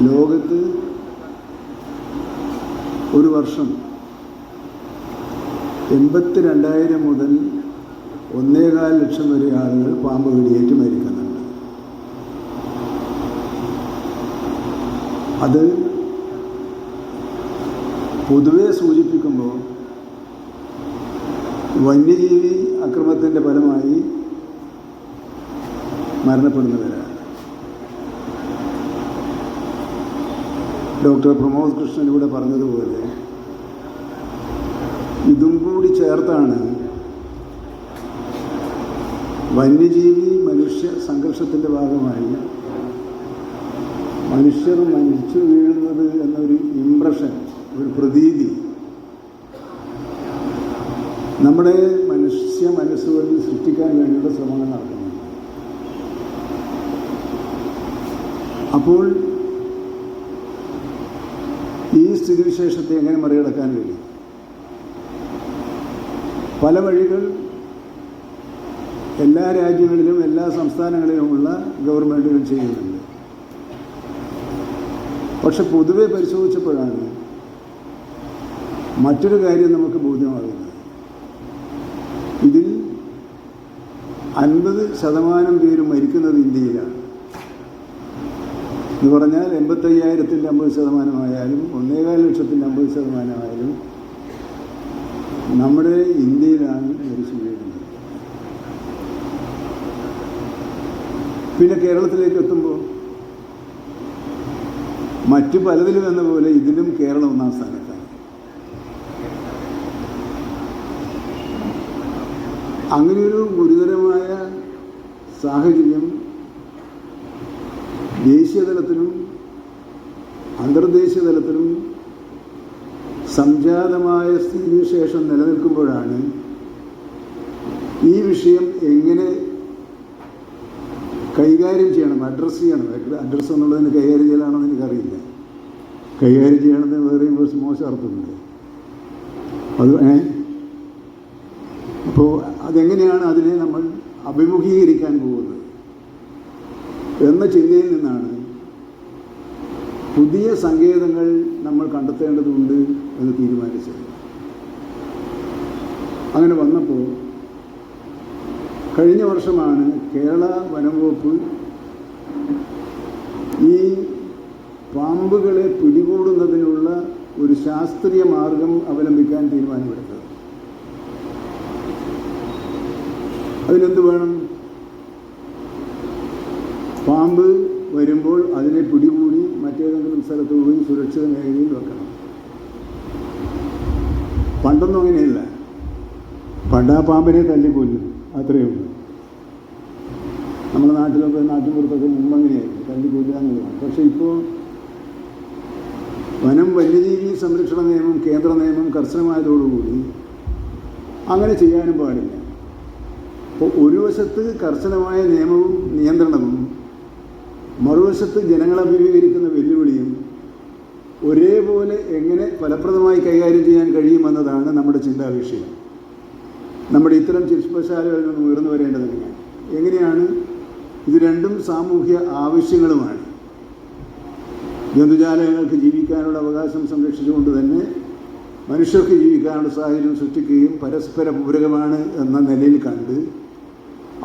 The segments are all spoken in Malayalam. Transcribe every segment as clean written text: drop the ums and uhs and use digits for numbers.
ലോകത്ത് ഒരു വർഷം 82,000 മുതൽ 1.25 ലക്ഷം വരെ ആളുകൾ പാമ്പ് കടിയേറ്റ് മരിക്കുന്നുണ്ട്. അത് പൊതുവെ സൂചിപ്പിക്കുമ്പോൾ വന്യജീവി അക്രമത്തിൻ്റെ ഫലമായി മരണപ്പെടുന്നവരാണ്. ഡോക്ടർ പ്രമോദ് കൃഷ്ണൻ ഇവിടെ പറഞ്ഞതുപോലെ ഇതും കൂടി ചേർത്താണ് വന്യജീവി മനുഷ്യ സംഘർഷത്തിൻ്റെ ഭാഗമായി മനുഷ്യർ മരിച്ചു വീഴുന്നത് എന്നൊരു ഇംപ്രഷൻ, ഒരു പ്രതീതി നമ്മുടെ മനുഷ്യ മനസ്സുകളിൽ സൃഷ്ടിക്കാൻ വേണ്ടിയുള്ള ശ്രമങ്ങൾ നടത്തുന്നുണ്ട്. അപ്പോൾ ഈ സ്ഥിതിവിശേഷത്തെ എങ്ങനെ മറികടക്കാൻ കഴിയും? പല വഴികൾ എല്ലാ രാജ്യങ്ങളിലും എല്ലാ സംസ്ഥാനങ്ങളിലുമുള്ള ഗവൺമെൻറ്റുകൾ ചെയ്യുന്നുണ്ട്. പക്ഷെ പൊതുവെ പരിശോധിച്ചപ്പോഴാണ് മറ്റൊരു കാര്യം നമുക്ക് ബോധ്യമാകുന്നത്. ഇതിൽ 50% പേരും മരിക്കുന്നത് ഇന്ത്യയിലാണ് എന്ന് പറഞ്ഞാൽ 85,000-ൻ്റെ 50% ആയാലും 1.25 ലക്ഷത്തിൻ്റെ 50% ആയാലും നമ്മുടെ ഇന്ത്യയിലാണ് മരിച്ചു വീഴുന്നത്. പിന്നെ കേരളത്തിലേക്ക് എത്തുമ്പോൾ മറ്റു പലതിലും എന്ന പോലെ ഇതിലും കേരളം 1-ാം സ്ഥാനത്താണ്. അങ്ങനെയൊരു ഗുരുതരമായ സാഹചര്യം ദേശീയ തലത്തിലും അന്തർദേശീയ തലത്തിലും സംജാതമായ സ്ഥിതിവിശേഷം നിലനിൽക്കുമ്പോഴാണ് ഈ വിഷയം എങ്ങനെ കൈകാര്യം ചെയ്യണം, അഡ്രസ്സ് ചെയ്യണം. അഡ്രസ്സ് എന്നുള്ളതിന് കൈകാര്യം ചെയ്യലാണെന്ന് എനിക്കറിയില്ല. കൈകാര്യം ചെയ്യണമെന്ന് വേറെയും കുറച്ച് മോശം അർത്ഥമുണ്ട്. അത് അപ്പോൾ അതെങ്ങനെയാണ് അതിനെ നമ്മൾ അഭിമുഖീകരിക്കാൻ പോകുന്നത് എന്ന ചിന്തയിൽ നിന്നാണ് പുതിയ സങ്കേതങ്ങൾ നമ്മൾ കണ്ടെത്തേണ്ടതുണ്ട് എന്ന് തീരുമാനിച്ചത്. അങ്ങനെ വന്നപ്പോൾ കഴിഞ്ഞ വർഷമാണ് കേരള വനം വകുപ്പ് ഈ പാമ്പുകളെ പിടികൂടുന്നതിനുള്ള ഒരു ശാസ്ത്രീയ മാർഗം അവലംബിക്കാൻ തീരുമാനമെടുത്തത്. അതിനെന്ത് വേണം? പാമ്പ് വരുമ്പോൾ അതിനെ പിടികൂടി മറ്റേതെങ്കിലും സ്ഥലത്ത് പോയി സുരക്ഷിത മേഖലയിൽ വെക്കണം. പണ്ടൊന്നും അങ്ങനെയല്ല. പണ്ട് ആ പാമ്പിനെ തല്ലിക്കൊല്ലും, അത്രയേ ഉള്ളൂ. നമ്മുടെ നാട്ടിലൊക്കെ നാട്ടിൻപുറത്തൊക്കെ മുമ്പ് അങ്ങനെയായിരുന്നു, തല്ലിക്കൊല്ലുക എന്നുള്ളതാണ്. പക്ഷെ ഇപ്പോൾ വന്യജീവി സംരക്ഷണ നിയമം, കേന്ദ്ര നിയമം കർശനമായതോടുകൂടി അങ്ങനെ ചെയ്യാനും പാടില്ല. അപ്പോൾ ഒരു വശത്ത് കർശനമായ നിയമവും നിയന്ത്രണവും, മറുവശത്ത് ജനങ്ങളെ അഭിമുഖീകരിക്കുന്ന വെല്ലുവിളിയും ഒരേപോലെ എങ്ങനെ ഫലപ്രദമായി കൈകാര്യം ചെയ്യാൻ കഴിയുമെന്നതാണ് നമ്മുടെ ചിന്താവിഷയം. നമ്മുടെ ഇത്തരം ശില്പശാലകളിൽ നിന്ന് ഉയർന്നു വരേണ്ടത് എങ്ങനെയാണ്? ഇത് രണ്ടും സാമൂഹ്യ ആവശ്യങ്ങളുമാണ്. ജന്തുജാലങ്ങൾക്ക് ജീവിക്കാനുള്ള അവകാശം സംരക്ഷിച്ചുകൊണ്ട് തന്നെ മനുഷ്യർക്ക് ജീവിക്കാനുള്ള സാഹചര്യം സൃഷ്ടിക്കുകയും പരസ്പര പൂരകമാണ് എന്ന നിലയിൽ കണ്ട്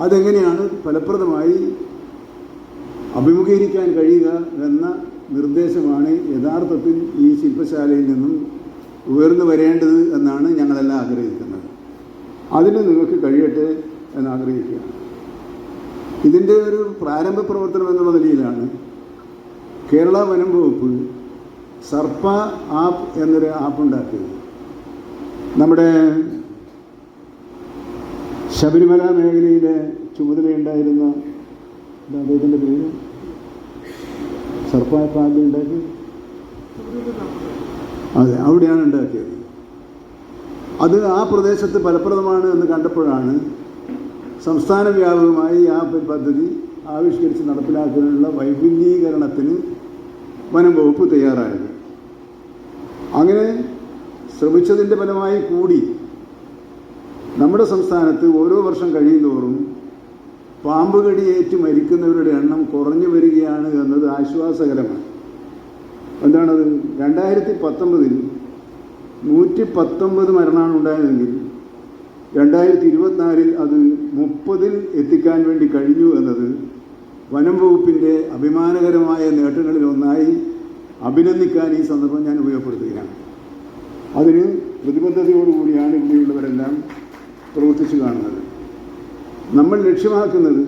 അതെങ്ങനെയാണ് ഫലപ്രദമായി അഭിമുഖീകരിക്കാൻ കഴിയുക എന്ന നിർദ്ദേശമാണ് യഥാർത്ഥത്തിൽ ഈ ശില്പശാലയിൽ നിന്നും ഉയർന്നു വരേണ്ടത് എന്നാണ് ഞങ്ങളെല്ലാം ആഗ്രഹിക്കുന്നത്. അതിന് നിങ്ങൾക്ക് കഴിയട്ടെ എന്നാഗ്രഹിക്കുകയാണ്. ഇതിൻ്റെ ഒരു പ്രാരംഭ പ്രവർത്തനം എന്നുള്ള നിലയിലാണ് കേരള വനം വകുപ്പ് സർപ്പ ആപ്പ് എന്നൊരു ആപ്പ് ഉണ്ടാക്കിയത്. നമ്മുടെ ശബരിമല മേഖലയിലെ ചുമതലയുണ്ടായിരുന്ന അദ്ദേഹത്തിൻ്റെ പേര് സർപ്പ ആപ്പ് ആദ്യം ഉണ്ടാക്കി, അതെ, അവിടെയാണ് ഉണ്ടാക്കിയത്. അത് ആ പ്രദേശത്ത് ഫലപ്രദമാണ് എന്ന് കണ്ടപ്പോഴാണ് സംസ്ഥാന വ്യാപകമായി ആ പദ്ധതി ആവിഷ്കരിച്ച് നടപ്പിലാക്കുന്നതിനുള്ള വൈപുല്യീകരണത്തിന് വനം വകുപ്പ് തയ്യാറായത്. അങ്ങനെ ശ്രമിച്ചതിൻ്റെ ഫലമായി കൂടി നമ്മുടെ സംസ്ഥാനത്ത് ഓരോ വർഷം കഴിയുന്തോറും പാമ്പ് കടിയേറ്റ് മരിക്കുന്നവരുടെ എണ്ണം കുറഞ്ഞു വരികയാണ് എന്നത് ആശ്വാസകരമാണ്. എന്താണത്? 2019 119 മരണമാണ് ഉണ്ടായതെങ്കിൽ 2024 അത് 30 എത്തിക്കാൻ വേണ്ടി കഴിഞ്ഞു എന്നത് വനം വകുപ്പിൻ്റെ അഭിമാനകരമായ നേട്ടങ്ങളിലൊന്നായി അഭിനന്ദിക്കാൻ ഈ സന്ദർഭം ഞാൻ ഉപയോഗപ്പെടുത്തുകയാണ്. അതിന് പ്രതിബദ്ധതയോടുകൂടിയാണ് ഇവിടെയുള്ളവരെല്ലാം പ്രവർത്തിച്ചു കാണുന്നത്. നമ്മൾ ലക്ഷ്യമാക്കുന്നത്,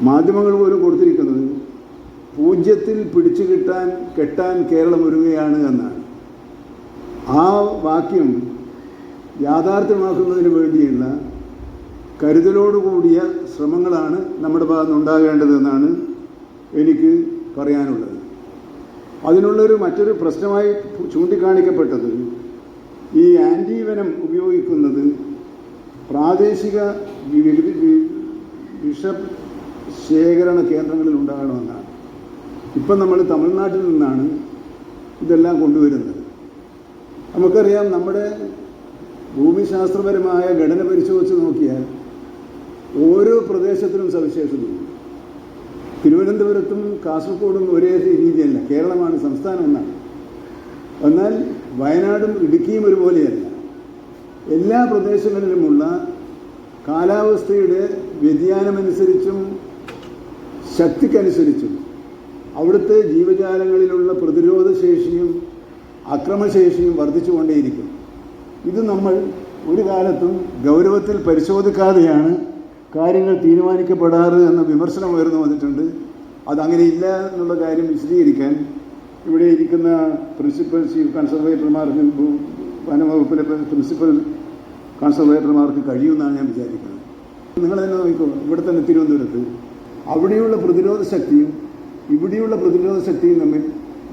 മാധ്യമങ്ങൾ പോലും കൊടുത്തിരിക്കുന്നത്, 0 പിടിച്ചു കെട്ടാൻ കേരളം ഒരുങ്ങുകയാണ് എന്നാണ്. ആ വാക്യം യാഥാർത്ഥ്യമാക്കുന്നതിന് വേണ്ടിയുള്ള കരുതലോടുകൂടിയ ശ്രമങ്ങളാണ് നമ്മുടെ ഭാഗത്ത് ഉണ്ടാകേണ്ടതെന്നാണ് എനിക്ക് പറയാനുള്ളത്. അതിനുള്ളൊരു മറ്റൊരു പ്രശ്നമായി ചൂണ്ടിക്കാണിക്കപ്പെട്ടത്, ഈ ആൻറ്റി വെനം ഉപയോഗിക്കുന്നത് പ്രാദേശിക വിഷശേഖരണ കേന്ദ്രങ്ങളിൽ ഉണ്ടാകണമെന്നാണ്. ഇപ്പം നമ്മൾ തമിഴ്നാട്ടിൽ നിന്നാണ് ഇതെല്ലാം കൊണ്ടുവരുന്നത്. നമുക്കറിയാം, നമ്മുടെ ഭൂമിശാസ്ത്രപരമായ ഘടന പരിശോധിച്ച് നോക്കിയാൽ ഓരോ പ്രദേശത്തിനും സവിശേഷതയുണ്ട്. തിരുവനന്തപുരത്തും കാസർഗോഡും ഒരേ രീതിയല്ല, കേരളമാണ് സംസ്ഥാനം എന്നാണ്. എന്നാൽ വയനാടും ഇടുക്കിയും ഒരുപോലെയല്ല. എല്ലാ പ്രദേശങ്ങളിലുമുള്ള കാലാവസ്ഥയുടെ വ്യതിയാനമനുസരിച്ചും ശക്തിക്കനുസരിച്ചും അവിടുത്തെ ജീവജാലങ്ങളിലുള്ള പ്രതിരോധശേഷിയും അക്രമശേഷിയും വർദ്ധിച്ചുകൊണ്ടേയിരിക്കും. ഇത് നമ്മൾ ഒരു കാലത്തും ഗൗരവത്തിൽ പരിശോധിക്കാതെയാണ് കാര്യങ്ങൾ തീരുമാനിക്കപ്പെടാറ് എന്ന വിമർശനം ഉയർന്നു വന്നിട്ടുണ്ട്. അതങ്ങനെയില്ല എന്നുള്ള കാര്യം വിശദീകരിക്കാൻ ഇവിടെ ഇരിക്കുന്ന പ്രിൻസിപ്പൽ ചീഫ് കൺസർവേറ്റർമാർക്ക്, വനംവകുപ്പിലെ പ്രിൻസിപ്പൽ കൺസർവേറ്റർമാർക്ക് കഴിയുമെന്നാണ് ഞാൻ വിചാരിക്കുന്നത്. നിങ്ങൾ തന്നെ നോക്കിക്കോ, ഇവിടെ തന്നെ തിരുവനന്തപുരത്ത് അവിടെയുള്ള പ്രതിരോധ ശക്തിയും ഇവിടെയുള്ള പ്രതിരോധ ശക്തിയും തമ്മിൽ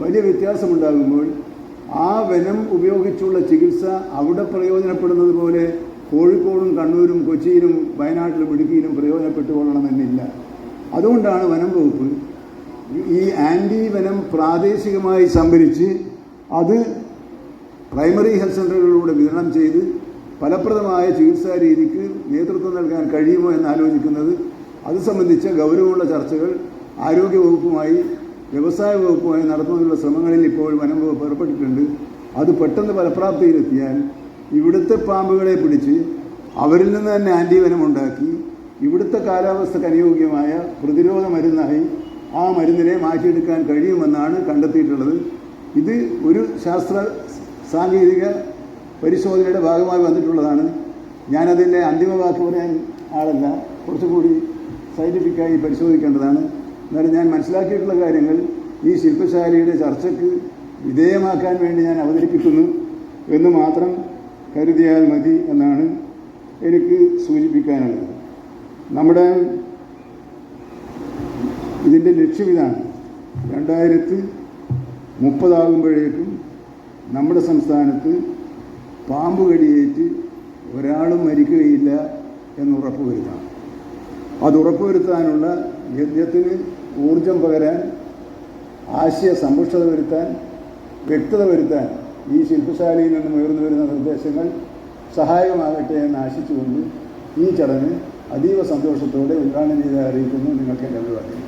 വലിയ വ്യത്യാസമുണ്ടാകുമ്പോൾ ആ വനം ഉപയോഗിച്ചുള്ള ചികിത്സ അവിടെ പ്രയോജനപ്പെടുന്നത് പോലെ കോഴിക്കോടും കണ്ണൂരും കൊച്ചിയിലും വയനാട്ടിലും ഇടുക്കിയിലും പ്രയോജനപ്പെട്ടുകൊള്ളണമെന്നില്ല. അതുകൊണ്ടാണ് വനം വകുപ്പ് ഈ ആൻറ്റി വെനം പ്രാദേശികമായി സംഭരിച്ച് അത് പ്രൈമറി ഹെൽത്ത് സെൻ്ററുകളിലൂടെ വിതരണം ചെയ്ത് ഫലപ്രദമായ ചികിത്സാ രീതിക്ക് നേതൃത്വം നൽകാൻ കഴിയുമോ എന്നാലോചിക്കുന്നത്. അത് സംബന്ധിച്ച ഗൗരവമുള്ള ചർച്ചകൾ ആരോഗ്യവകുപ്പുമായി വ്യവസായ വകുപ്പുമായി നടത്തുന്നതിനുള്ള ശ്രമങ്ങളിൽ ഇപ്പോൾ വനം വകുപ്പ് ഏർപ്പെട്ടിട്ടുണ്ട്. അത് പെട്ടെന്ന് ഫലപ്രാപ്തിയിലെത്തിയാൽ ഇവിടുത്തെ പാമ്പുകളെ പിടിച്ച് അവരിൽ നിന്ന് തന്നെ ആൻറ്റി വെനം ഉണ്ടാക്കി ഇവിടുത്തെ കാലാവസ്ഥക്ക് അനുയോജ്യമായ പ്രതിരോധ മരുന്നായി ആ മരുന്നിനെ മാറ്റിയെടുക്കാൻ കഴിയുമെന്നാണ് കണ്ടെത്തിയിട്ടുള്ളത്. ഇത് ഒരു ശാസ്ത്ര സാങ്കേതിക പരിശോധനയുടെ ഭാഗമായി വന്നിട്ടുള്ളതാണ്. ഞാനതിൻ്റെ അന്തിമ വാക്ക് പറയാൻ ആളല്ല, കുറച്ചുകൂടി സയൻറ്റിഫിക്കായി പരിശോധിക്കേണ്ടതാണ്. എന്നാലും ഞാൻ മനസ്സിലാക്കിയിട്ടുള്ള കാര്യങ്ങൾ ഈ ശില്പശാലയുടെ ചർച്ചയ്ക്ക് വിധേയമാക്കാൻ വേണ്ടി ഞാൻ അവതരിപ്പിക്കുന്നു എന്ന് മാത്രം കരുതിയാൽ മതി എന്നാണ് എനിക്ക് സൂചിപ്പിക്കാനുള്ളത്. നമ്മുടെ ഇതിൻ്റെ ലക്ഷ്യം ഇതാണ്: 2030 ആകുമ്പോഴേക്കും നമ്മുടെ സംസ്ഥാനത്ത് പാമ്പ് കടിയേറ്റ് ഒരാളും മരിക്കുകയില്ല എന്ന് ഉറപ്പുവരുത്തണം. അത് ഉറപ്പുവരുത്താനുള്ള യജ്ഞത്തിന് ഊർജം പകരാൻ, ആശയ സമ്പുഷ്ടത വരുത്താൻ, വ്യക്തത വരുത്താൻ ഈ ശില്പശാലയിൽ നിന്നും ഉയർന്നു വരുന്ന നിർദ്ദേശങ്ങൾ സഹായകമാകട്ടെ എന്ന് ആശിച്ചുകൊണ്ട് ഈ ചടങ്ങ് അതീവ സന്തോഷത്തോടെ ഉദ്ഘാടനം ചെയ്ത് അറിയിക്കുന്നു. നിങ്ങൾക്ക് എൻ്റെ അഭിവാദ്യം.